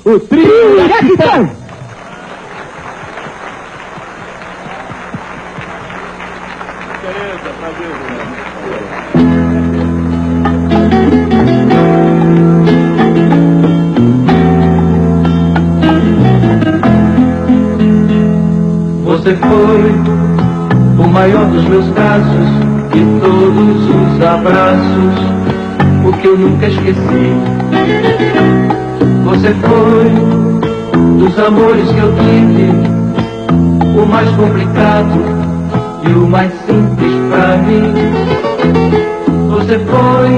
o trio Jackson. Você foi o maior dos meus casos, e todos os abraços, o que eu nunca esqueci. Você foi dos amores que eu tive, o mais complicado e o mais simples pra mim. Você foi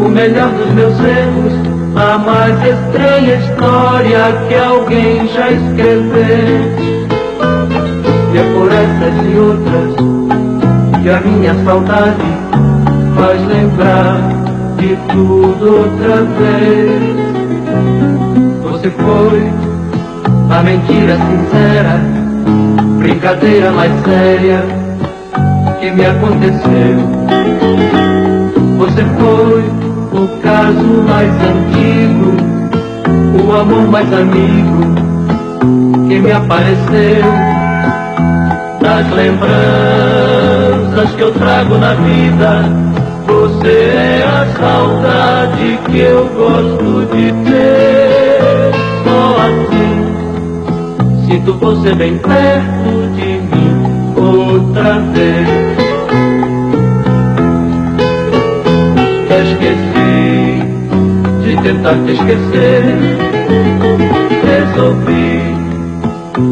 o melhor dos meus erros, a mais estranha história que alguém já escreveu. E é por essas e outras que a minha saudade faz lembrar de tudo outra vez. Você foi a mentira sincera, brincadeira mais séria que me aconteceu. Você foi o caso mais antigo, o amor mais amigo que me apareceu. Das lembranças que eu trago na vida, você é a saudade que eu gosto de ter. Só assim sinto você bem perto de mim outra vez. Esqueci de tentar te esquecer, resolvi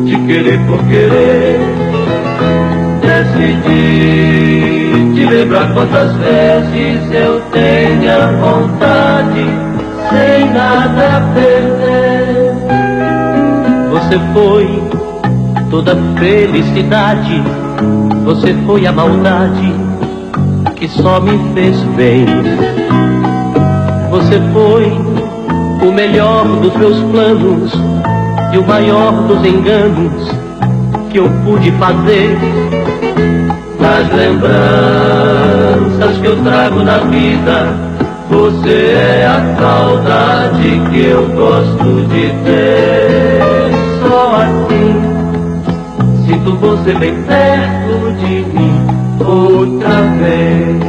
te querer por querer. Decidi te lembrar quantas vezes eu tenha vontade, sem nada a perder. Você foi toda felicidade, você foi a maldade que só me fez bem. Você foi o melhor dos meus planos e o maior dos enganos que eu pude fazer. Das lembranças que eu trago na vida, você é a saudade que eu gosto de ter. Só assim sinto você bem perto de mim outra vez.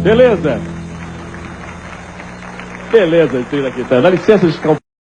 Beleza? Beleza, tira aqui, tá? Dá licença de